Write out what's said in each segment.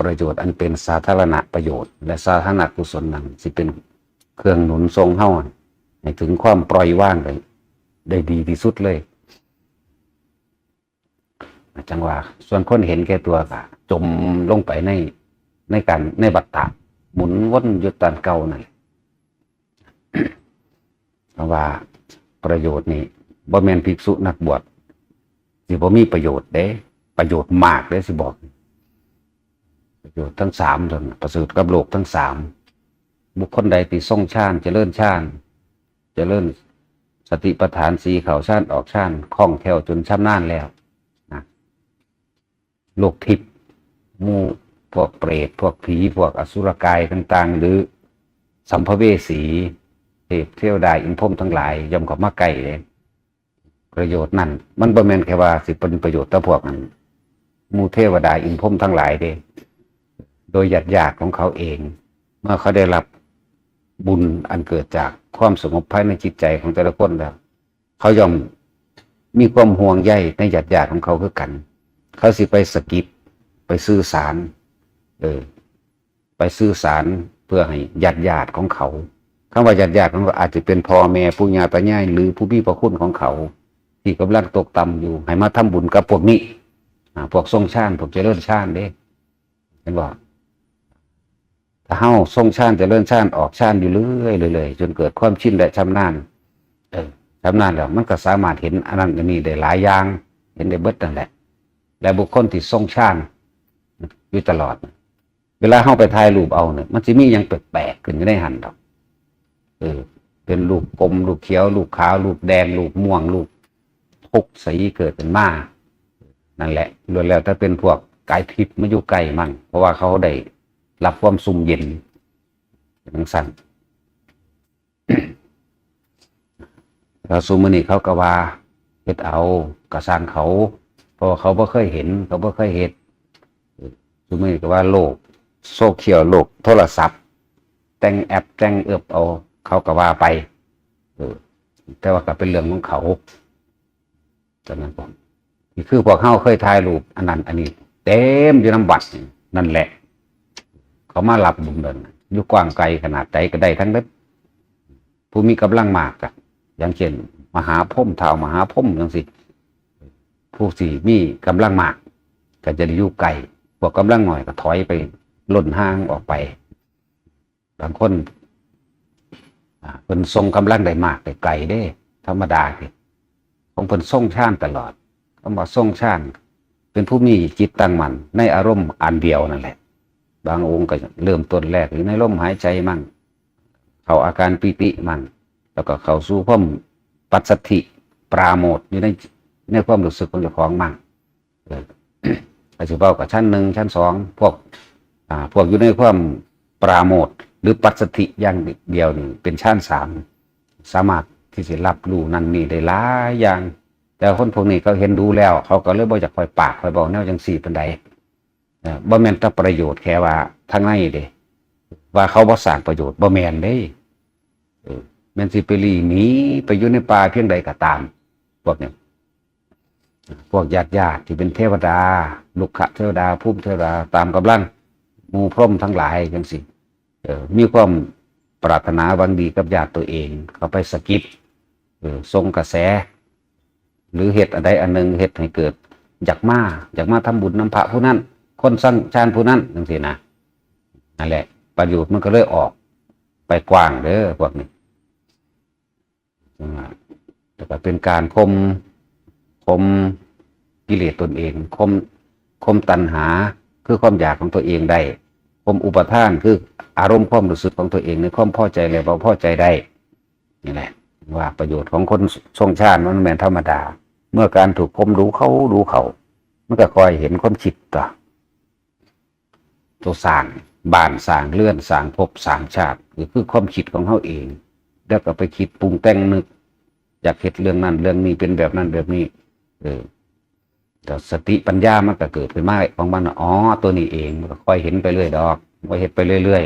ประโยชน์อันเป็นสาธารณประโยชน์และสาธารณกุศลนั้นสิเป็นเครื่องหนุนทรงเฮาให้ถึงความปล่อยว่างได้ดีที่สุดเลยจังหวะส่วนคนเห็นแก่ตัวก็จมลงไปในวัฏฏะหมุนวนอยู่ตามเก่านั่นเพราะว่าประโยชน์นี่บ่แม่นภิกษุนักบวชสิบ่มีประโยชน์เด้ประโยชน์มากเด้สิบอกประโยชน์ทั้งสามส่วนประเสริฐกับโลกทั้งสามบุคคลใดที่ทรงฌานเจริญฌานเจริญสติปัฏฐานสี่เข้าฌานออกฌานคล่องแคล่วจนชำนาญแล้วนะโลกทิพย์หมู่พวกเปรตพวกผีพวกอสุรกายต่างๆหรือสัมภเวสีเทวดาอินทร์พรหมทั้งหลายย่อมเข้ามาใกล้เลยประโยชน์นั่นมันบ่แม่นแค่ว่าสิเป็นประโยชน์ต่อพวกนั้นหมู่เทวดาอินทร์พรหมทั้งหลายเด้โดยญาติของเขาเองเมื่อเขาได้รับบุญอันเกิดจากความสงบภายในจิตใจของแต่ละคนแล้วเขาย่อมมีความห่วงใยในญาติของเขาคือกันเขาสิไปสกิดไปสื่อสารไปสื่อสารเพื่อให้ญาติของเขาคำว่าญาติของเขาอาจจะเป็นพ่อแม่ปู่ย่าตายายหรือผู้มีพระคุณของเขาที่กำลังตกต่ำอยู่ให้มาทำบุญกับพวกนี้พวกทรงฌานพวกเจริญฌานเด้เห็นว่าถ้าเฮาทรงฌานเจริญฌานออกฌานอยู่เรื่อยๆจนเกิดความชินและชำนาญชำนาญแล้วมันก็สามารถเห็นอันนั้นอันนี้ได้หลายอย่างเห็นได้เบิดนั่นแหละและบุคคลที่ทรงฌานอยู่ตลอดเวลาเฮาไปถ่ายรูปเอาเนี่ยมันจะมีอย่างแปลกๆขึ้นในหันดอกเป็นรูปกลมรูปเขียวรูปขาวรูปแดงรูปม่วงรูปทุกสีเกิดเป็นมานั่นแหละล้วนแล้วถ้าเป็นพวกกายทิพย์มาอยู่ใกล้มันเพราะว่าเขาได้รับความสุ่มเย็นทั้งสั้นเราสุ่มมือนี่เขาก็ว่าเฮ็ดเอากระสร้างเขาเพราะเขาบ่เคยเห็นเขาบ่เคยเห็นสุ่มมือนี่ก็ว่าโลกโซเชียลโลกโทรศัพท์แต่งแอปแต่งเอาเขาก็ว่าไปแต่ว่าก็เป็นเรื่องของเขาฉะนั้นผมนี่คือพวกเขาเคยถ่ายรูปอันนั้นอันนี้เต็มอยู่น้ำบัตรนั่นแหละเขามาหลับบุญเดินอยู่กว้างไกลขนาดใดก็ได้ทั้งนั้นผู้มีกำลังมากอะอย่างเช่นมหาพรหมท้าวมหาพรหมอย่างสิผู้สี่มีกำลังมากก็จะได้อยู่ไกลพวกกำลังหน่อยก็ถอยไปล่นห้างออกไปบางคนเป็นทรงกำลังได้มากได้ไกลได้ธรรมดาที่ของเป็นทรงฌานตลอดคำว่าทรงฌานเป็นผู้มีจิตตั้งมั่นในอารมณ์อันเดียวนั่นแหละบางองค์ก็เริ่มต้นแรกอยู่ในลมหายใจมั่งเข้าอาการปิติมั่งแล้วก็เข้าสู่ความปัสสัทธิปราโมทย์อยู่ในความรู้สึกของเจ้าของมั่งอาจจะเบากับชั้นหนึ่งชั้นสองพวกอยู่ในความปราโมทย์หรือปัสสัทธิอย่างเดียวนี่เป็นชั้นสามสามารถที่จะรับรู้นั่นนี่ได้หลายอย่างแต่คนพวกนี้เขาเห็นดูแล้วเขาก็เลยบอกจากคอยปากคอยบอกแนวจังสี่เป็นใดบ่แม่นแต่ประโยชน์แค่ว่าทางในเด้ว่าเขาบ่สร้างประโยชน์บ่แม่นเด้แม่นสิไปหลีหนีไปอยู่ในป่าเพียงใดก็ตามพวกนี้พวกญาติที่เป็นเทวดาลุกขะเทวดาภูมิเทวดาตามกำลังหมู่พรหมทั้งหลายจังสิมีความปรารถนาหวังดีกับญาติตัวเองเขาไปสกิดทรงกระแสหรือเหตุอะไรอันหนึ่งเหตุให้เกิดอยากมาทำบุญน้ำพระผู้นั้นคนสร้างฌานผู้นั้นจังสินะนั่นแหละประโยชน์มันก็เลยออกไปกว้างเด้อพวกนี้แต่ก็เป็นการคมกิเลสตนเองคมตัณหาคือความอยากของตัวเองได้คมอุปทานคืออารมณ์ความรู้สึกของตัวเองในความพอใจและบ่พอใจได้นี่แหละว่าประโยชน์ของคนทรงฌานมันแม่นธรรมดาเมื่อการถูกคมดูเขามันก็คอยเห็นความคิดตัวสร้างบ้านสร้างเรือนสร้างภพสร้างชาติคือความคิดของเขาเองแล้วก็ไปคิดปรุงแต่งนึกอยากเห็นเรื่องนั้นเรื่องนี้เป็นแบบนั้นแบบนี้แต่สติปัญญามันก็เกิดขึ้นมาของมันอ๋อตัวนี้เองมันก็ค่อยเห็นไปเรื่อยดอกค่อยเห็นไปเรื่อย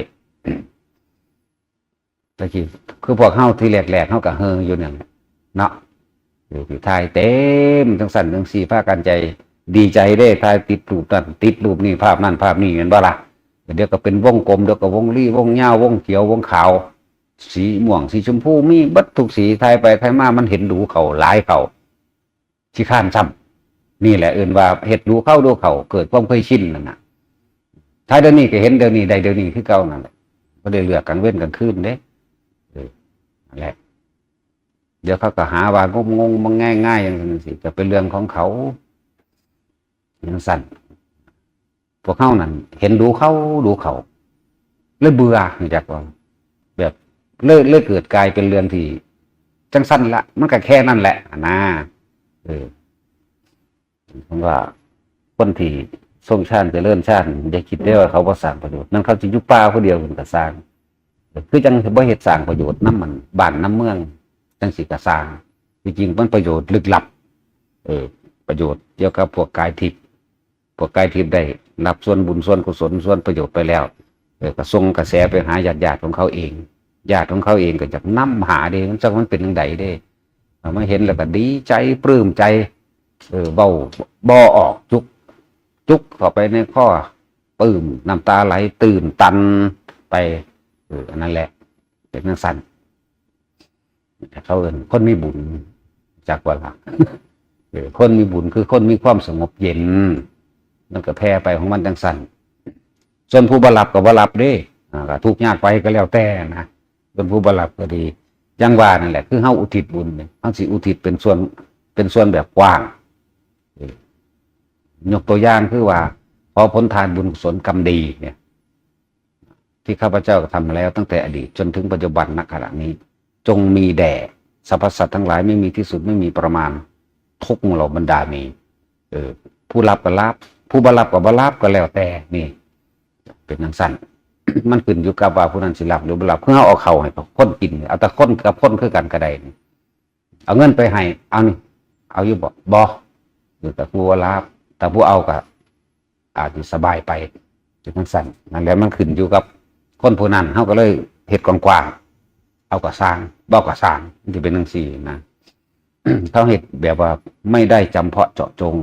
ตะกี้คือพวกเฮาที่แหลกเฮาก็เฮงอยู่เนี่ยเนาะอยู่ที่ไทยเต็มทั้งสั่นทั้งสี่ภาคการใจ ดีใจได้ถ่ายติดรูปนั่นติดรูปนี่ภาพนั่นภาพนี่เห็นบ่ล่ะเดี๋ยวก็เป็นวงกลมเดี๋ยวก็วงรีวงเงาวงเขียววงขาวสีม่วงสีชมพูมีบัดทุกสีถ่ายไปถ่ายมามันเห็นดูเขาหลายเขาขี้ข้านซ้ำนี่แหละเอื่นว่าเห็ดดูเข้าดูเขาเกิดความเคยชินนั่นน่ะถ้าเดี๋ยวนี้ก็เห็นเดี๋ยวนี้ใดเดี๋ยวนี้ที่เก่านั่นแหละก็ได้เลือกกลางเว้นกลางคืนเด้นั่นแหละเดี๋ยวเขาก็หาว่างงงมันง่ายๆอย่างนั้นสิจะเป็นเรื่องของเขาอย่างสั้นพวกเขานั่นเห็นดูเขาดูเขาเลยเบื่อจากว่าแบบเลยเกิดกลายเป็นเรื่องที่จังสั้นละมันก็แค่นั่นแหละนะผมว่าคนที่ทรงชาติจะเลื่อนชาติอย่าคิดได้ว่าเขาบ่สร้างประโยชน์นั่นเขาจะยุบป่าคนเดียวมันก็สร้างคือจังบ่เฮ็ดสร้างประโยชน์น้ำมันบ้านน้ำเมืองจังสิก็สร้างจริงๆมันประโยชน์ลึกลับประโยชน์เกี่ยวกับพวกกายทิพย์ได้รับส่วนบุญส่วนกุศลส่วนประโยชน์ไปแล้วก็ส่งกระแสไปหาญาติของเขาเองญาติของเขาเองก็จะนำหาเด้มันจังมันเป็นจังไดเด้มาเห็นแล้วก็ดีใจปลื้มใจเบาบ่ออกจุกเข้าไปในข้อปลื้มน้ำตาไหลตื่นตันไปอันนั้นแหละเป็นนักสั่นเขาคนมีบุญจากว่าละคนมีบุญคือคนมีความสงบเย็นมันก็แพ้ไปของมันจังสั่นส่วนผู้บาลับกับบาลับเด้ก็ทุกข์ยากไปก็แล้วแต่นะส่วนผู้บาลับก็ดียังว่านั่นแหละคือเฮาอุทิศบุญเฮาสิอุทิศเป็นส่วนแบบกว้างยกตัวอย่างคือว่าพอผลทานบุญกุศลกรรมดีเนี่ยที่ข้าพเจ้าทำมาแล้วตั้งแต่อดีตจนถึงปัจจุบันณขณะนี้จงมีแด่สรรพสัตว์ทั้งหลายไม่มีที่สุดไม่มีประมาณทุกเหล่าบรรดามีผู้รับก็รับผู้บารับก็บารับก็แล้วแต่นี่เป็นนังสั้น มันขึ้นอยู่กับว่าผู้นั้นสิรับหรือบารับเพื่อเอาเข้าให้คนกินเอาแต่คนกับคนคือกันก็ได้เอาเงินไปให้เอานี่เอาอยู่บ่อยู่แต่ผู้รับแต่ผู้เอาก็อาจจะสบายไปเป็นนังสั้นนั่นแหละมันขึ้นอยู่กับคนผู้นั้นเขาก็เลยเหตุกว้างๆเอาก็สร้างบ่ก็สร้างมันจะเป็นจังซี่นะ เขาเหตุแบบว่าไม่ได้จำเพาะเจาะจง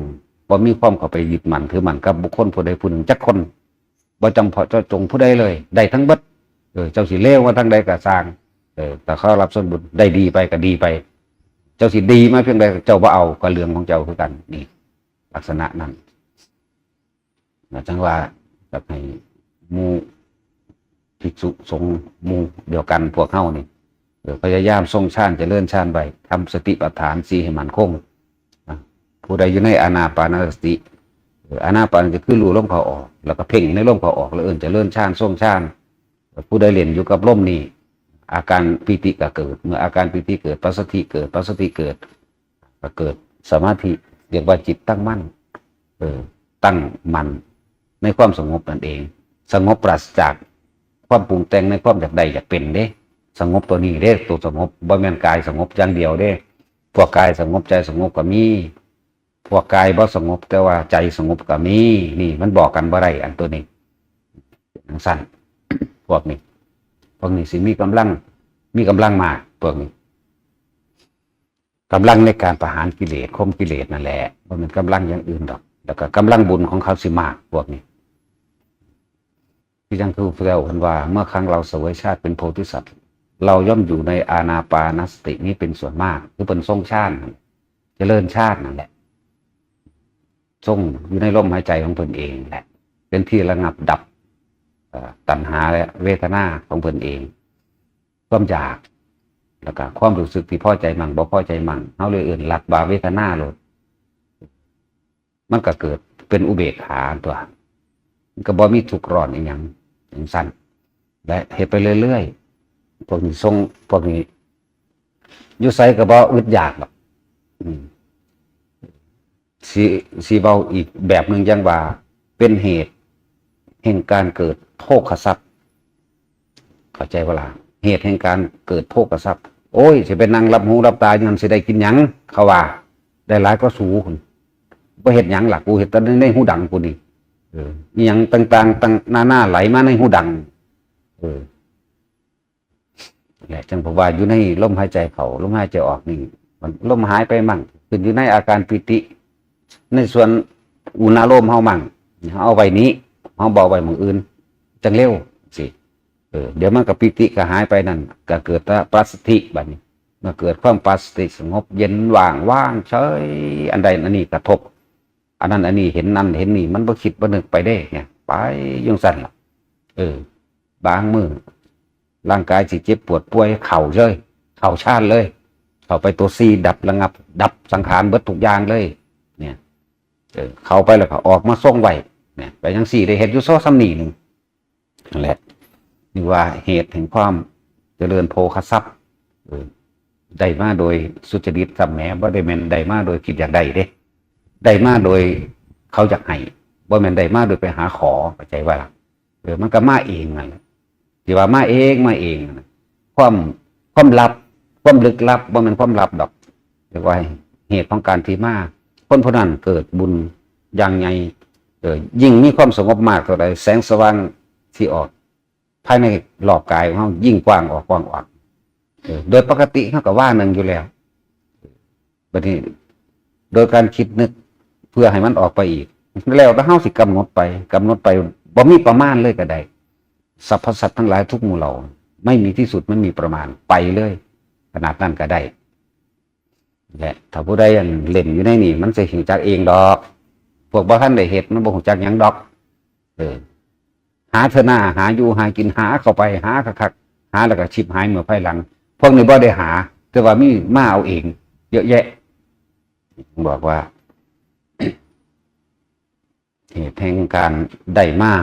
บ่มีความเข้าไปยึดมั่นถือมั่นกับบุคคลผู้ใดผู้หนึ่งจักคนบ่จำเพาะเจาะจงผู้ใดเลยได้ทั้งเบิดเจ้าสิเลวว่าทั้งใดก็สร้างแต่เขารับส่วนบุญได้ดีไปก็ดีไปเจ้าสิดีมาเพียงใดเจ้าบ่เอาก็เรื่องของเจ้าคือกันนี่ลักษณะนั้นจังว่าแบบให้หมู่ภิกษุสงฆ์หมู่เดียวกันพวกเฮานี่พยายามทรงฌานเจริญฌานไว้ทำสติปัฏฐาน4ให้มั่นคงผู้ใดอยู่ในอานาปานสติอานาปานจะคือรู้ลมเข้าออกแล้วก็เพ่งในลมเข้าออกแล้วเจริญฌานทรงฌานผู้ใดเรียนอยู่กับลมนี่อาการปิติก็เกิดเมื่ออาการปิติเกิดปัสสติเกิดปัสสติเกิดก็เกิดสมาธิเรียกว่าจิตตั้งมั่นตั้งมั่นในความสงบนั่นเองสงบปราศจากความปรุงแต่งในความอยากใดอยากเป็นเด้สงบตัวนี้เด้ตัวสงบบ่แม่นกายสงบอย่างเดียวเด้พวกกายสงบใจสงบก็มีพวกกายบ่สงบแต่ว่าใจสงบก็มีนี่มันบอกกันบ่ได้อันตัวนี้สั้น พวกนี้สิมีกำลังมากพวกนี้กำลังในการประหารกิเลสข่มกิเลสนั่นแหละบ่แม่นกำลังอย่างอื่นดอกแล้วก็กำลังบุญของเขาสิมากพวกนี้ที่จังคือพระเจ้าเห็นว่าเมื่อครั้งเราเสวยชาติเป็นโพธิสัตว์เราย่อมอยู่ในอานาปานสตินี้เป็นส่วนมากคือเป็นทรงฌานเจริญฌานนั่นแหละทรงอยู่ในลมหายใจของตนเองแหละเป็นที่ระงับดับตัณหาและเวทนาของตนเองความอยากแล้วก็ความรู้สึกที่พอใจมั่งบ่พอใจมั่งเขาเลยอื่นหลักบาเวทนาโลดมันก็เกิดเป็นอุเบกขาตัวก็บ่มีทุกข์ร้อนอย่างสั้นและเหตุไปเรื่อยๆพวกนี้ทรงพวกนี้ยุไสก็บ่อึดอยากหรอกสีเบาอีกแบบหนึ่งยังว่าเป็นเหตุแห่งการเกิดโภคทรัพย์เข้าใจเวลาเหตุแห่งการเกิดโภคทรัพย์โอ้ยสิเป็นนั่งรับหูรับตาอย่างนั้นสิได้กินหยังเขาว่าได้หลายก็สูคุณบ่เฮ็ดหยังหลักกูเฮ็ดแต่ในหูดังกูนี่มีหยังต่างๆต่างหน้าไหลมาในหูดังแหละจังผมว่าอยู่ในลมหายใจเข้าลมหายใจออกนี่มันลมหายไปมั่งขึ้นอยู่ในอาการปิติในส่วน อุณาโลมเฮามั่งเฮาเอาไว้นี้เฮาบ่เอาไว้หมู่อื่นจังเร็วสิเดี๋ยวมันก็ปิติก็หายไปนั่นก็เกิดปัสสติบัดนี้เมื่อเกิดความปัสสติสงบเย็นว่างเฉยอันใดอันนี้กระทบอันนั้นอันนี้เห็นนั่นเห็นนี่มันบ่คิดบ่นึกไปได้เนี่ยไปยังสั่นล่ะบางมือร่างกายสิเจ็บปวดป่วยเข่าเลยเข่าชาติเลยเข้าไปตัวซีดับระงับดับสังขารเบิดทุกอย่างเลยเนี่ยเข้าไปแล้วก็ออกมาส่งไว้เนี่ยไปจังซี่ได้เฮ็ดอยู่ซ้ำนี่นึงนั่นแหละนี่ว่าเหตุแห่งความเจริญโภคทรัพย์ได้มาโดยสุจริตสัมแหมบ่ได้แม่นได้มาโดยคิดอยากได้เด้ได้มาโดยเขาอยากให้บ่แม่นได้มาโดยไปหาขอเข้าใจว่าล่ะมันก็มาเองนั่นแหละที่ว่ามาเองความลับความลึกลับบ่แม่นความลับดอกเรียกว่าเหตุของการที่มาคนผู้นั้นเกิดบุญอย่างใหญ่ยิ่งมีความสงบมากเท่าใดแสงสว่างที่ออกภายในรอบกายของเขายิ่งกว้างออกโดยปกติเขาก็ว่าหนึ่งอยู่แล้วบัดนี้โดยการคิดนึกเพื่อให้มันออกไปอีกแล้วถ้าเขาสิกำหนดไปบ่มีประมาณเลยก็ได้สรรพสัตว์ทั้งหลายทุกหมู่เหล่าไม่มีที่สุดมันมีประมาณไปเลยขนาดนั้นก็ได้และถ้าผู้ใดเล่นอยู่ในนี่มันจะหิวจักเองดอกพวกบ่ท่านได้เหตุมันบ่หูจักหยังดอกหาเถอะหน้าหาอยู่หากินหาเข้าไปหาคักๆหาแล้วก็ชิบหายเมื่อภายหลังพวกนี้บ่ได้หาแต่ว่ามีมาเอาเองเยอะแยะบอกว่า เหตุแห่งการได้มา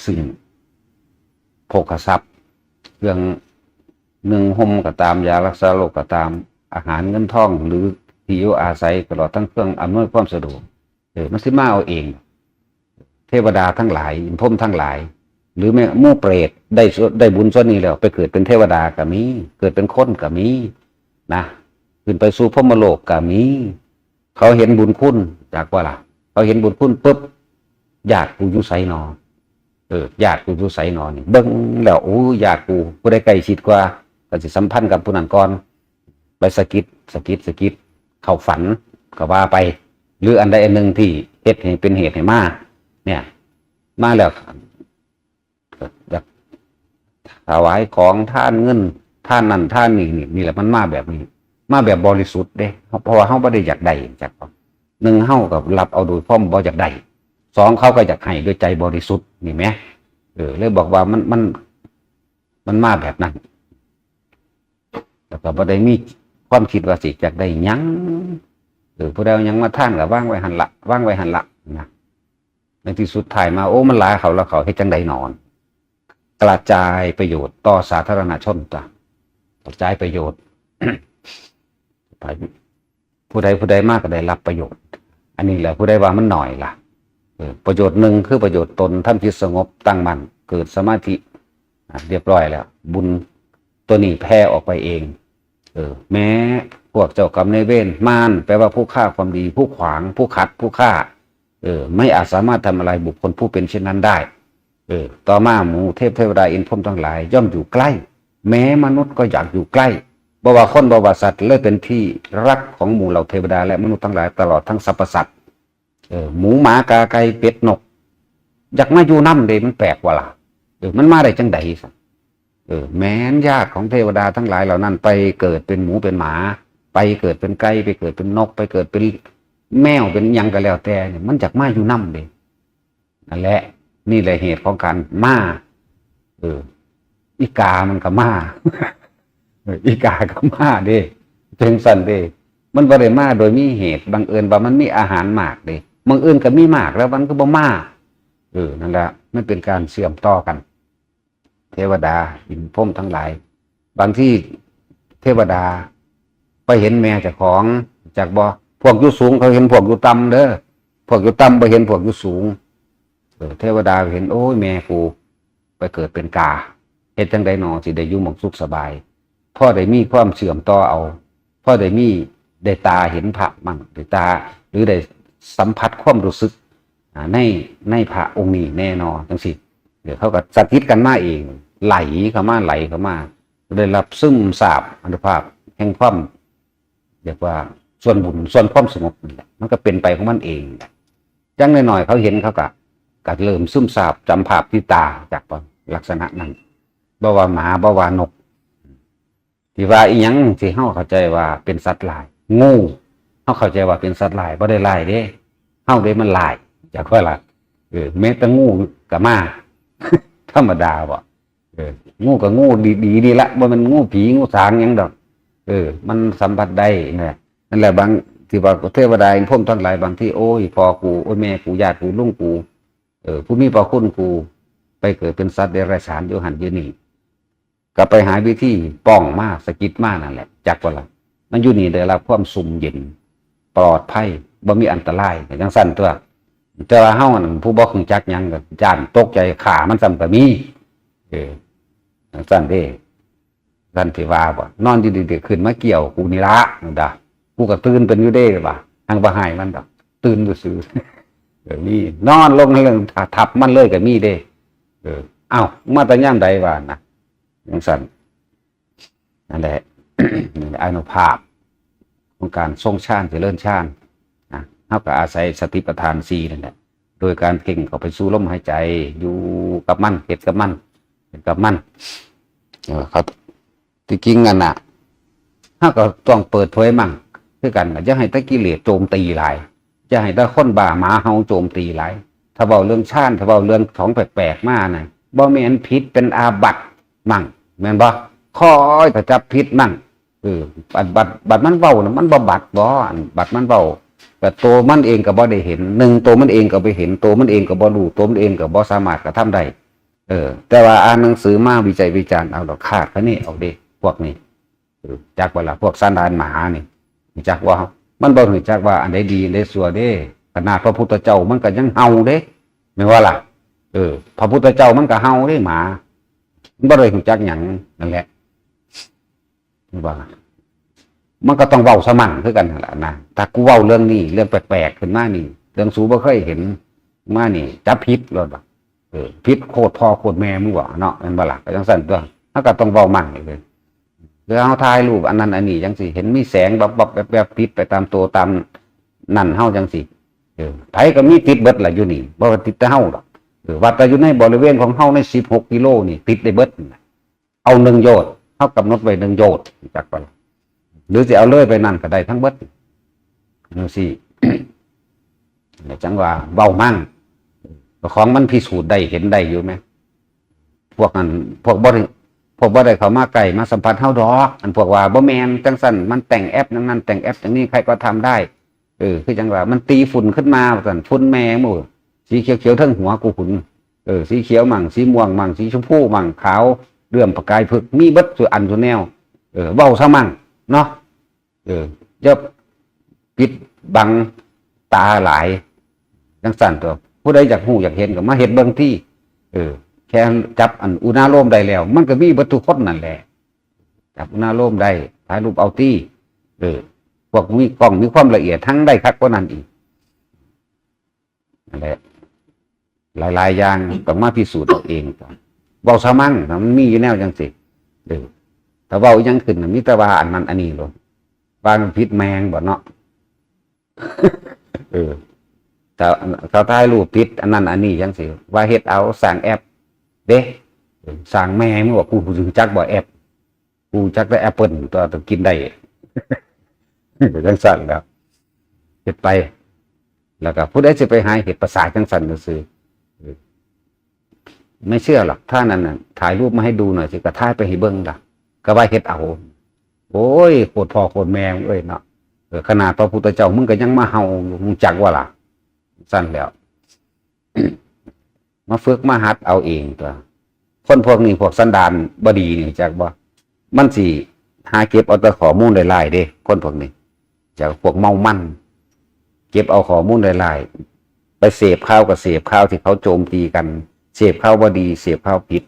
ซึ่งโภคทรัพย์เรื่องหนึ่งห่มก็ตามยารักษาโรคก็ตามอาหารเงินทองหรือที่อยู่อาศัยตลอดทั้งเครื่องอำนวยความสะดวกมันสิมาเอาเองเทวดาทั้งหลายอินทร์พรหมทั้งหลายหรือแม้หมู่เปรตได้บุญส่วนนี้แล้วไปเกิดเป็นเทวดาก็มีเกิดเป็นคนก็มีนะขึ้นไปสู่พรหมโลกก็มีเขาเห็นบุญคุณจากว่าล่ะเขาเห็นบุญคุณปุ๊บญาติกูอยู่ไสนอญาติกูอยู่ไสนอนี่เบิ่งแล้วโอ้ญาติกูผู้ใดใกล้ชิดกว่าก็สิสัมพันธ์กับผู้นั้นก่อนไปสะกิดเข้าฝันก็ว่าไปหรืออันใดอันหนึ่งที่เฮ็ดให้เป็นเหตุให้มาเนี่ยมาแล้วอยากถวายของท่านเงินท่านนั่นท่านนี่แหละมันมาแบบนี้มาแบบบริสุทธิ์เด้เพราะว่าเฮาบ่ได้อยากได้จากหนึ่งเฮากับรับเอาโดยพร้อมบ่อยากได้สองเขาก็อยากให้ด้วยใจบริสุทธิ์นี่ไหมเลยบอกว่ามันมาแบบนั้นแล้วก็บ่ได้มีความคิดว่าสิอยากได้หยังผู้ใดยังมาท่านกับว่างไว้หันละนะในที่สุดท้ายมาโอ้มันหลายเขาแล้วเขาเฮ็ดจังใดนอนกระจายประโยชน์ต่อสาธารณชนจ้ะกระจายประโยชน์ ผู้ใดมากก็ได้รับประโยชน์อันนี้แหละผู้ใดว่ามันหน่อยล่ะประโยชน์หนึ่งคือประโยชน์ตนท่านจิตสงบตั้งมั่นเกิดสมาธิเรียบร้อยแล้วบุญตัวนี้แผ่ออกไปเองแม้พวกเจ้ากรรมนายเวรมารแปลว่าผู้ฆ่าความดีผู้ขวางผู้ขัดผู้ฆ่าไม่อาจสามารถทำอะไรบุคคลผู้เป็นเช่นนั้นได้ต่อมาหมู่เทพเทวดาอินทร์พรหมทั้งหลายย่อมอยู่ใกล้แม้มนุษย์ก็อยากอยู่ใกล้บ่ว่าคนบ่ว่าสัตว์เลยเป็นที่รักของหมู่เหล่าเทวดาและมนุษย์ทั้งหลายตลอดทั้งสรรพสัตว์หมูหมากาไก่เป็ดนกอยากมาอยู่น้ำเดมันแปลกว่าล่ะมันมาได้จังใดสัแม้นญาติของเทวดาทั้งหลายเหล่านั้นไปเกิดเป็นหมูเป็นหมาไปเกิดเป็นไก่ไปเกิดเป็นนกไปเกิดเป็นแมวเป็นหยังก็แล้วแต่เนี่ยมันจากมาอยู่น้ำเดนั่นแหละนี่แหละเหตุของการมาอีกามันก็มาอีกาก็มาเด้ถึงสันเด้มันบ่ได้มาโดยมีเหตุบังเอิญว่ามันมีอาหารมากเด้บังเอิญก็มีมากแล้วมันก็บ่มานั่นแหละมันเป็นการเชื่อมต่อกันเทวดาอินทร์พรหมทั้งหลายบางที่เทวดาไปเห็นแม่เจ้าของจากบ่พวกอยู่สูงเขาเห็นพวกอยู่ต่ำเด้อพวกอยู่ต่ำไปเห็นพวกอยู่สูงเทวดาเห็นโอ้ยแม่กูไปเกิดเป็นกาเฮ็ดจังได๋หนอสิได้อยู่หม่องสุขสบายพ่อได้มีความเชื่อมต่อเอาพ่อได้ตาเห็นพระมั่งได้ตาหรือได้สัมผัสความรู้สึกในพระองค์นี้แน่นอนจังซี่เดี๋ยวเขาก็สะกิดกันมาเองไหลเข้ามาได้รับซึมซาบอนุภาพแห่งความเรียกว่าส่วนบุญส่วนความสงบมันก็เป็นไปของมันเอง จังหน่อยๆเขาเห็นเขาก็เริ่มซึมซาบจำภาพที่ตาจากลักษณะนั้นบ่ว่าหมาบ่ว่านกที่ว่าอีหยังที่เฮาเข้าใจว่าเป็นสัตว์หลายงูเฮาเข้าใจว่าเป็นสัตว์หลายบ่ได้หลายเด้เฮาเด้มันหลายจากว่าล่ะแม้แต่งูก็มา ธรรมดาบ่งูก็งูดีละบ่แม่นงูผีงูสางหยังดอกมันสัมผัสได้นั่นแหละบางที่ว่าเทวดาพรหมทั้งหลายบางที่โอ้ยพ่อกูโอ้ยแม่กูญาติกูลุงกูผู้มีพระคุณกูไปเกิดเป็นสัตว์เดรัจฉานอยู่หันอยู่นี่ก็ไปหาวิธีป้องมาสะกิดมานั่นแหละจักว่าล่ะมันอยู่นี่ได้รับความสุ่มเย็นปลอดภัยบ่มีอันตรายจังซั่นตัวแต่ว่าเฮานั่นผู้บ่รู้จักหยังก็ย่านตกใจฆ่ามันซ้ำก็มีจังซั่นเด้ท่านที่ว่าบ่นอนอยู่ดีๆขึ้นมาเกี่ยวกูนี่ละดากูก็ตื่นเป็นอยู่เด้ว่าทางบ่ให้มันดอกตื่นซื่อมีนอนลงเรื่องทับมันเลยก็มีเด้อ้าวมาแต่ย่ามใดว่านะจังซั่นนั่นแหละ อานุภาพของการทรงฌานเจริญฌานนะเฮาก็อาศัยสติปัฏฐาน4นั่นแหละโดยการเพ่งเข้าไปสู่ลมหายใจอยู่กับมันเฮ็ดกับมันเป็นกับมันเขาที่จริงกันน่ะเฮาก็ต้องเปิดเผยมั่งคือกันอย่าให้ตะกิเลสโจมตีหลายอย่าให้ตะคนบ้าหมาเฮาโจมตีหลายถ้าเว้าเรื่องฌานถ้าเว้าเรื่องของแปลกๆมาน่ะบ่แม่นผิดเป็นอาบัติมั่งแม่นบ่คอยถ้าจับผิดมั่งบัดมันเว้าน่ะมันบ่บัดบ่บัดมันเว้าแต่ตัวมันเองก็บ่ได้เห็นตัวมันเองก็ไปเห็นตัวมันเองก็บ่รู้ตัวมันเองก็บ่สามารถกระทำได้แต่ว่าอ่านหนังสือมาวิจัยวิจารณ์เอาดอกคาดเขานี่เอาเด้พวกนี้จักว่าล่ะพวกสันดานหมานี่จักว่ามันบ่รู้จักว่าอันใดดีอันใดชั่วเด้ขนาดพระพุทธเจ้ามันก็ยังเห่าเด้แม่นว่าล่ะพระพุทธเจ้ามันก็เห่าเด้หมามันบ่ได้รู้จักหยังนั่นแหละว่ามันก็ต้องเว้าสมั่งคือกันนั่นแหละนะถ้ากูเว้าเรื่องนี้เรื่องแปลกๆขึ้นมานี่เรื่องสูบ่เคยเห็นมานี่จับผิดเลยบ่ผิดโคตรพ่อโคตรแม่มึงบ่เนาะแม่นบ่ล่ะก็จังซั่นตัวเฮาก็ต้องเว้ามั่งเลยคือเฮาถ่ายรูปอันนั้นอันนี้จังซี่เห็นมีแสงบับๆแบบๆติดไปตามตัวตามนั่นเฮาจังซี่ไผก็มีติดเบิดล่ะอยู่นี่บ่ว่าติดแต่เฮาดอกว่าแต่อยู่ในบริเวณของเฮาใน16กิโลนี่ติดได้เบิดเอา1โยชน์เฮากำหนดไว้1โยชน์จักบ่ล่ะหรือสิเอาเลยไปนั่นก็ได้ทั้งเบิดจังซี่ จังว่าเว้ามั่งของมันพิสูจน์ได้เห็นได้อยู่ไหมพวกนั้นพวกบ่ได้เข้ามาใกล้มาสัมผัสเฮาดอกอันพวกว่าบ่แม่นจังซั่นมันแต่งแอปนั้นแต่งแอปอย่างนี้ใครก็ทำได้คือจังว่ามันตีฝุ่นขึ้นมาซั่นฝุ่นแม่หมู่สีเขียวๆทั้งหัวกูฝุ่นสีเขียวมั่งสีม่วงมั่งสีชมพูมั่งขาวเรื่อมประกายผึกมีเบิดส่วนอันส่วนแนวเว้าซะมั่งเนาะอย่าปิดบังตาหลายจังซั่นตัวผู้ใดอยากฮู้อยากเห็นก็มาเฮ็ดเบิ่งที่แค่จับอันอุณาโลมได้แล้วมันก็มีเบิดทุกคนนั่นแหละจับอุณาโลมได้ถ่ายรูปเอาที่พวกมีกล้องมีความละเอียดทั้งได้คักกว่านั้นอีกนั่นแหละหลายๆอย่างต้องมาพิสูจน์เอาเองก่อนเว้าซะมั่งมันมีอยู่แนวจังซี่ถ้าเว้าอีหยังขึ้นมีแต่ว่าอันนั้นอันนี้โลดว่ามันผิดแมงบ่เนาะ เขาถ่ายรูปผิดอันนั้นอันนี้จังซี่ว่าเฮ็ดเอาสร้างแอปเด้สร้างแม่มึงว่ากูรู้จักบ่แอปกูจักแต่แอปเปิ้ลตัวกินได้ จังซั่นแล้วเฮ็ดไปแล้วก็ผู้ใดสิไปหาเฮ็ดภาษาจังซั่นซื่อไม่เชื่อหรอกถ้านั้นน่ะถ่ายรูปมาให้ดูหน่อยสิก็ถ่ายไปให้เบิ่งล่ะก็ว่าเฮ็ดเอาโอ้ยโคตรพ่อโคตรแม่เอ้ยเนาะขนาดพระพุทธเจ้ามึงก็ยังมาเฮามึงจักว่าล่ะสั้นแล้ว มาฝึกมาหัดเอาเองตัวคนพวกนี้พวกสันดานบดีนี่จักว่ามันสิหาเก็บเอาแต่ข้อมูลหลายๆเด้คนพวกนี้จากพวกเมามันเก็บเอาข้อมูลหลายๆไปเสพข่าวกับเสพข่าวที่เขาโจมตีกันเสพข่าวบ่ดีเสพข่าวผิด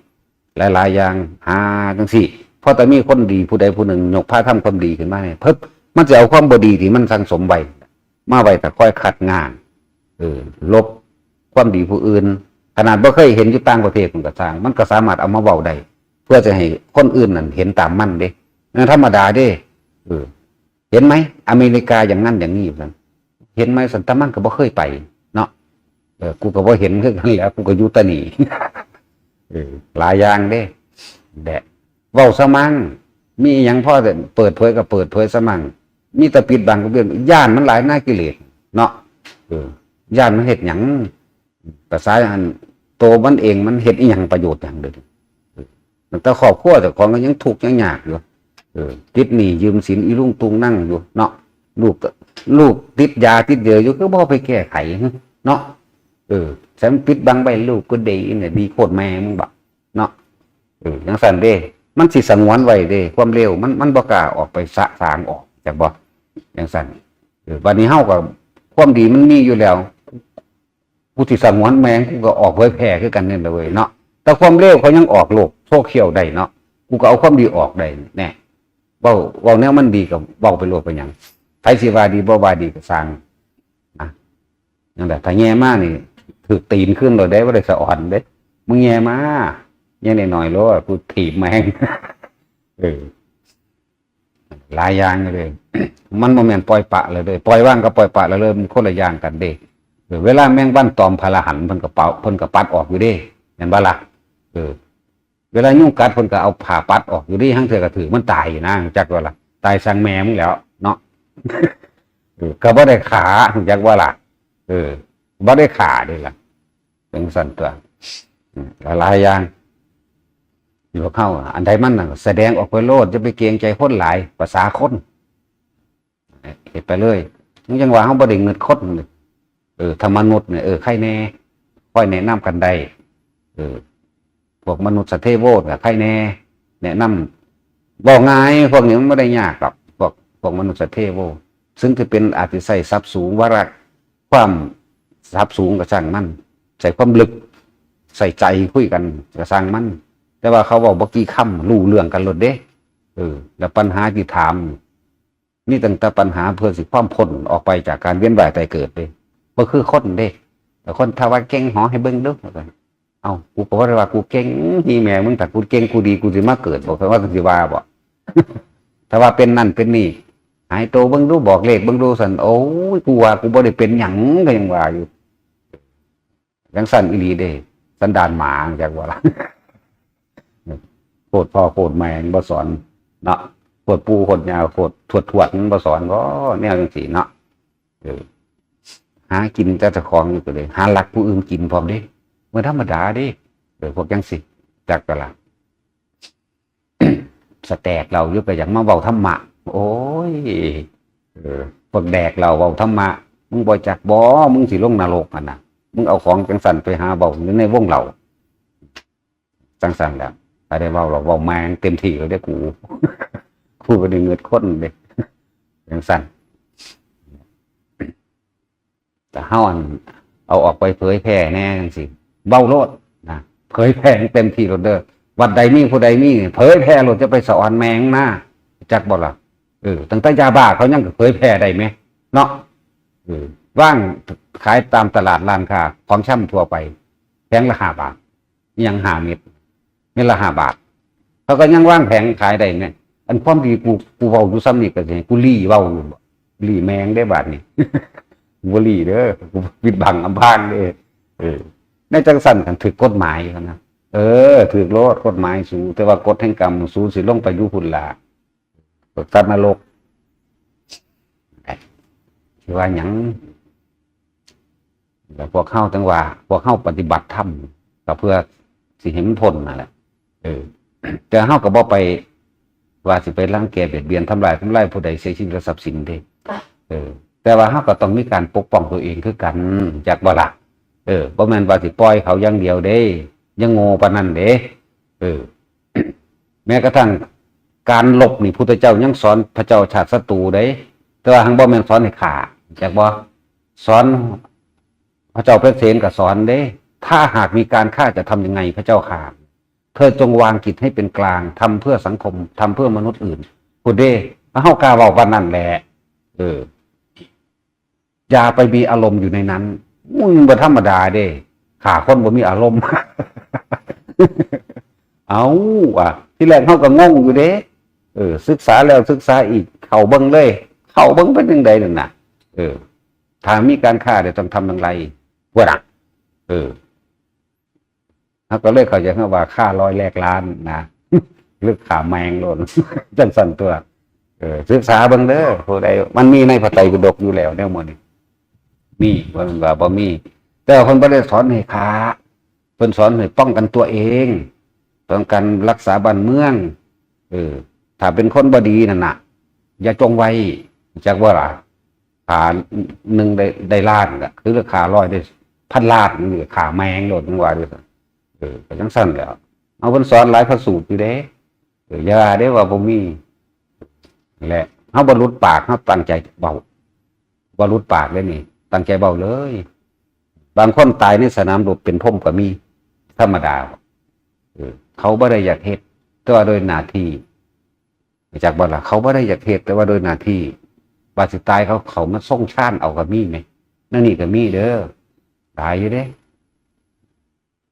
หลายๆอย่างหาจังซี่พอแต่มีคนดีผู้ใดผู้หนึ่งยกพาทำความดีขึ้นมาเนี่ยเพิ่นมันจะเอาความบ่ดีที่มันสังสมไว้มาไว้แต่ค่อยคัดงานลบความดีผู้อื่นขนาดบ่เคยเห็นอยู่ต่างประเทศมันก็สร้างมันก็สามารถเอามาเว้าได้เพื่อจะให้คนอื่นนั่นเห็นตามมันเด้ธรรมดาเด้เห็นไหมอเมริกาอย่างนั้นอย่างนี้นั่นเห็นไหมสันตะมันก็บ่เคยไปเนาะ กูก็บ่เห็นคือกันแหล้วกูก็อยู่แตะนี่ หลายอย่างเด้แดะเว้าซะมั่งมีหยังพอจะเปิดเผยก็เปิดเผยซะมั่งมีแต่ปิดบังก็เปลี่ยนย่านมันหลายหน้ากิเลสเนาะย่านมันเฮ็ดหยังภาษาอันโตมันเองมันเฮ็ดอีหยังประโยชน์หยังเด้อแต่ครอบครัวแต่ของก็ยังทุกข์ยังยากอยู่ติดหนี้ยืมสินอีลุงตุงนั่งอยู่เนาะลูกติดยาติดเดืออยู่ก็บ่ไปแก้ไขเนาะฉันปิดบังใบลูกก็ดีเนี่ยดีโคตรแม่มึงบักเนาะยังสั่นเด้มันสิสงวนไว้เด้ความเร็วมันบ่กล้าออกไปสะสางออกจากบ่ยังสั่นวันนี้เฮาก็ความดีมันมีอยู่แล้วกูสิสงวนแมงกูก็ออกเผยแพร่คือกันนี่แหละเว้ยเนาะแต่ความเร็วเขายังออกโลกโซเชียลได้เนาะกูก็เอาความดีออกได้แน่เว้าแนวมันดีก็เว้าไปโลดไปหยังไผสิว่าดีบ่ว่าดีก็สร้างนะนั่นแหละถ้าแย่มานี่ถูกตีนขึ้นเลยได้ว่าได้สะอ่อนเด้มึงแย่มาแย่หน่อยๆโลดกูถีบแม่งหลายอย่างเลย มันบ่แม่นปล่อยปะเลยปล่อยว่างก็ปล่อยปะแล้วมันคนละอย่างกันเด้เวลาแมงบ้านตอมพลหันเพิ่นก็ปัดออกอยู่เด้แม่นบ่ล่ะเวลายุ่งกัดเพิ่นก็เอาผ่าปัดออกอยู่เด้หั่งเทื่อก็ถือมันตายอยู่นะจักว่าล่ะตายสั่งแม่มึงแล้วเนาะก็บ่ได้ขาจักว่าล่ะบ่ได้ขาเด้ล่ะเป็นสั่นตัวหลายอย่างอยู่เข้าอันใดมันแสดงออกไปโลดจะไปเกรงใจคนหลายภาษาคนเฮ็ดไปเลยมึงจังว่าเฮาบ่ได้เงินคนถ้ามนุษย์เนี่ยใครแน่ค่อยแนะนำกันได้พวกมนุษย์สัตว์เทโวก็ใครแน่แนะนำบอกง่ายพวกนี้มันไม่ได้ยากหรอกพวกมนุษย์สัตว์เทโวซึ่งจะเป็นอาจจะใส่ทรัพย์สูงวาระความทรัพย์สูงก็ช่างมันใส่ความลึกใส่ใจคุยกันก็ช่างมันแต่ว่าเขาบอกบ่กี่คำรู้เรื่องกันหมดเด้แล้วปัญหาที่ถามนี่ตั้งแต่ปัญหาเพื่อสิความพ้นออกไปจากการเวียนว่ายตายเกิดเลยก็คือคนเด้แต่คนถ้าว่าเก่งหอให้เบิ่งดูเอากูก็ว่ากูเก่งนี่แม่มึงแต่กูเก่งกูดีกูสิมาเกิดบอกแต่ว่าสิว่าบ่ถ้าว่าเป็นนั่นเป็นนี่หายโตเบิ่งดูบอกเลขเบิ่งดูสั่นโอ้ยกูว่ากูบ่ได้เป็นหยังก็ยังว่าอยู่ยังสั่นอีหลีเด้สันดานหมาจักว่าล่ะโคตรพ่อโคตรแม่บ่สอนเนาะโคตรปูโคตรยาวโคตรถวดบ่สอนบ่แนวจังซี่เนาะหากินแต่เจ้าของอยู่ก็เลยหาหลักผู้อื่นกินพร้อมเด้เมื่อธรรมดาเด้พวกจังสิจักก็ล่ะ สแตกเราอยู่ก็อย่างมาเว้าธรรมะโอ้ยพวกแดกเราเว้าธรรมะมึงบ่จักบ่มึงสิลงนรกอ่ะนะมึงเอาของจังสั่นไปหาเว้าอยู่ในวงเราจังสั่นแล้วถ้าได้เว้าเราเว้าแมงเต็มที่แล้วเด้กู กูก็ได้เงินคนเด้จังสั่นแต่เฮาเอาออกไปเผยแพร่แน่จังสิเบ้าโลดนะเผยแพร่เต็มที่โลดเด้อวัดใดมีผู้ใดมีเผยแพร่โลดจะไปสอนแมงนะจักบ่ล่ะตั้งแต่ยาบ้าเขายังเผยแพร่ได้ไหมเนาะว่างขายตามตลาดร้านค้าของช่ำทั่วไปแผงละ5 บาทยัง5 เม็ดละ5 บาทเขาก็ยังว่างแผงขายได้ไงอันความดีกูเว้าอยู่ซ้ำนี่ก็สิกูลี่เว้าอยู่ลี่แมงได้บาทนี่บุรีเด้อปิดบังอำพรางเด้ในจังสั่นกันถือกฎหมายนะถือโลดกฎหมายสูแต่ว่ากฎแห่งกรรมสูสิลงไปอยู่พุ่นล่ะสัตว์นรกคือว่าหยังแต่พวกเข้าจังว่าพวกเข้าปฏิบัติธรรมก็เพื่อสิเห็นผลนั่นแหละแต่เข้าก็บ่ไปว่าสิไปรังแกเบียดเบียนทำลายผู้ใดเสียชีวิตทรัพย์สินเด้แต่ว่าเขาก็ต้องมีการปกป้องตัวเองคือกันจากบ่ล่ะบ่แม่นว่าสิปล่อยเขาอย่างเดียวเด้ยังโง่ปานนั้นเด้แม้กระทั่งการลบนี่พุทธเจ้ายังสอนพระเจ้าชาติศัตรูเด้แต่ว่าหังบ่แม่นสอนให้ฆ่าจากบ่สอนพระเจ้าเพชรเสนก็สอนเด้ถ้าหากมีการฆ่าจะทำยังไงพระเจ้าข่าเธอจงวางจิตให้เป็นกลางทำเพื่อสังคมทำเพื่อมนุษย์อื่นพูดเด้เฮากล้าเว้าปานนั้นแหละอย่าไปมีอารมณ์อยู่ในนั้นมึงบ่ธรรมดาเด้ขาคนบ่มีอารมณ์ เอาที่แรกเขาก็งงอยู่เด้ศึกษาแล้วศึกษาอีกเข้าเบิ่งเลยเข้าเบิ่งเป็นจังได๋นั่นน่ะถ้ามีการฆ่าเดี๋ยวต้องทำอย่างไรว่าน่ะ เออเขาก็เลยเขาจะว่าค่าร้อยแลกล้านนะหรือค่าแมงโลน จังสั่นตัวศึกษาเบิ่งเด้อผู้ใดมันมีในพระไตรปิฎกอยู่แล้วแนวหมดนี่มีว่ามันว่าบ่มีแต่ว่าเพิ่นบ่ได้สอนให้ค้าเพิ่นสอนให้ป้องกันตัวเองป้องกันรักษาบ้านเมืองถ้าเป็นคนบ่ดีนั่นน่ะอย่าจงไว้จักว่าล่ะขาหนึ่งได้ล้านก็คือราคาร้อยได้พันล้านนี่ขาแมงโลดนึงว่าด้วยก็จังซั่นแหล้วเอาเพิ่นสอนหลายพระสูตรอยู่เด้อย่าได้ว่าบ่มีแหละเฮาบ่หลุดปากเฮาตั้งใจเบาบ่หลุดปากเลยนี่ตั้งใจเบาเลยบางคนตายในสนามรบเป็นพรหมก็มีธรรมดาเขาบ่ได้อยากเฮ็ดแต่ว่าโดยหน้าที่จากบ่ล่ะเขาบ่ได้อยากเฮ็ดแต่ว่าโดยหน้าที่ว่าสิตายเขามาส่งชาติเอาก็มีไหมนั่นนี่ก็มีเด้อตายอยู่เด้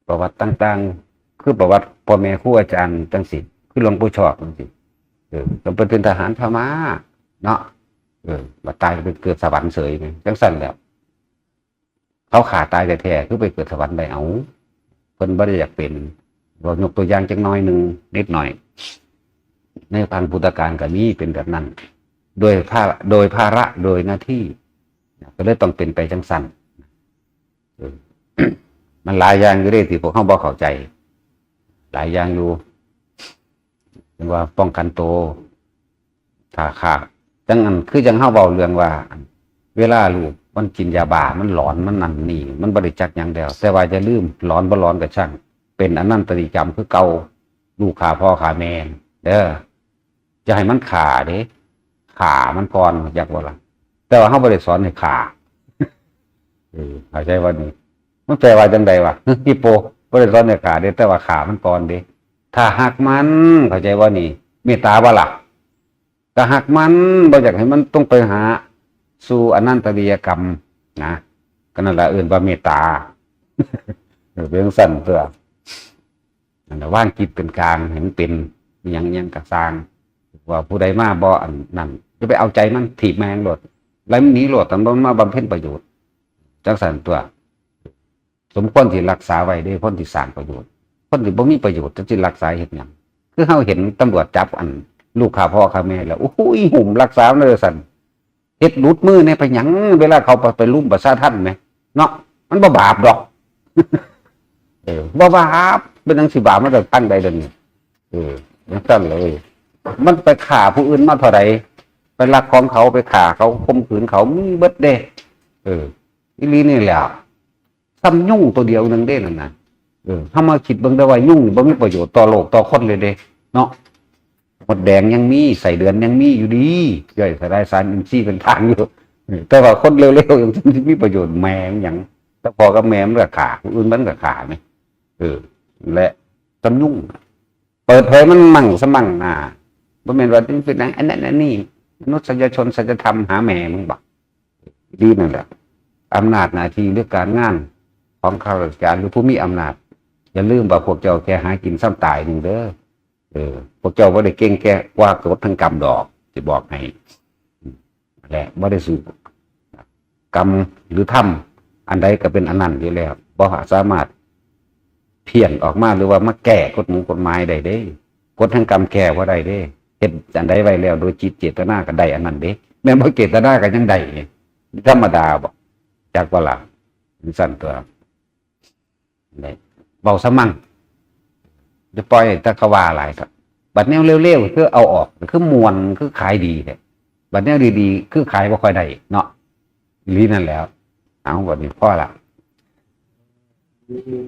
ประวัติต่างๆคือประวัติพ่อแม่ครูอาจารย์จังสิคือหลวงปู่ชอบจังสิก็เป็นทหารพม่าเนาะมาตายไปเกิดสวรรค์เสยไหมจังสั่นแล้วเขาขาตายแต่แท้คือไปเกิดสวรรค์ได้เอาเพิ่นบ่ได้อยากเป็นเรายกตัวอย่างจังน้อยหนึ่งนิดหน่อยในพังพุทธการก็มีเป็นแบบนั้นโดยภาระโดยหน้าที่ก็เลยต้องเป็นไปจังสั่นมันหลายอย่างอยู่เลยที่พวกเขาบ่เข้าใจหลายอย่างอยู่เรียกว่าป้องกันตัวถ้าขาดจังอันคือจังเฮาเว้าเรื่องว่าเวลาลูกมันกินยาบ้ามันหลอนมันนั่นนี่มันบ่ได้จักหยังแล้วแต่ว่าจะลืมหลอนบ่หลอนก็ช่างเป็นอนันตริกรรมคือเก่าลูกขาพ่อขาแม่เด้อจะให้มันขาเด้ขามันก่อนอยากว่าล่ะแต่ว่าเฮาบ่ได้สอนให้ขาเข้าใจว่านี่มันแปลว่าจังไดวะพี่โปบ่ได้สอนให้ขาเด้แต่ว่าขามันก่อนเด้ถ้าหักมันเข้าใจว่านี่เมตตาบ่ล่ะถ้าหักมันบ่อยากให้มันต้องไปหาสู่อนันตริยกรรมนะก็นั่นแหละเอื่นว่าเมตตาเป็นสั่นเถอะนั่นแหละว่างจิตเป็นกลางเห็นเป็นยังกระสร้างว่าผู้ใดมาบ่อันนั่นจะไปเอาใจมันถีบแมงโลดไล่มันหนีโลดตำรวจมาบำเพ็ญประโยชน์จังสั่นตัวสมควรที่รักษาไว้ได้พ้นที่สร้างประโยชน์พ้นที่บ่มีประโยชน์จะจิรักษาเห็นอย่างคือเฮาเห็นตำรวจจับอันลูกข้าพ่อข้าแม่แล้วโอ้ยหุ่มรักษาเลยสั่นเฮ็ดหลุดมือในไปหยังเวลาเขาไปลุ่มประสาท่านไหมเนาะมันบ่บาปดอกบ่บาปเป็นจังสิบาปมันจะตั้งใดเดินจังซั่นเลยมันไปฆ่าผู้อื่นมาเท่าใดไปลักของเขาไปฆ่าเขาข่มขืนเขามีเบิดเด้อีหลีนี่แหละซ้ำยุ่งตัวเดียวนึงเด้นั่นน่ะถ้ามาคิดเบิ่งได้ว่ายุ่งบ่มีประโยชน์ต่อโลกต่อคนเลยเด้เนาะหมดแดงยังมีใส่เดือนยังมีอยู่ดีย่อยสลายสารอินทรีย์เป็นทางอยู่แต่ว่าคนเร็วๆอย่างที่มีประโยชน์แม่อย่างถ้าพอกับแม่มันก็ขาผู้อื่นมันก็ขาไหมและจำยุ่งเปิดเผยมันมั่งสมั่งบ่แม่นว่าเป็นไหนอันนั้นอันนี้มนุษยชนสัจธรรมหาแม่มึงบอกดีนั่นแหละอำนาจหน้าที่หรือการงานของข้าราชการหรือผู้มีอำนาจอย่าลืมว่าพวกเจ้าแค่หากินซ้ำตายหนึ่งเด้อพวกเจ้าบ่ได้เก่งแก่กว่ากฎทั้งกรรมดอกจะบอกให้แหละบ่ได้สู้กรรมหรือธรรมอันใดก็เป็นอันนั้นอยู่แล้วบ่สามารถเพี้ยนออกมาหรือว่ามาแก้กฎหมายใดเด้กฎทั้งกรรมแก้ว่าใดเด้เฮ็ดอันใดไว้แล้วโดยจิตเจตนาก็ได้อันนั้นเด้แม้บ่เจตนาก็ยังได้ธรรมดาบ่จักว่าล่ะสั่นตัวได้เบาซะมั่งจะปล่อยตะกวาหลายครับบัดแนวเร็วๆคือเอาออกคือมวนคือขายดีแท้บัดแนวดีๆคือขายบ่ค่อยได้เนาะลีนั่นแล้วเอาบัดนี้พอละ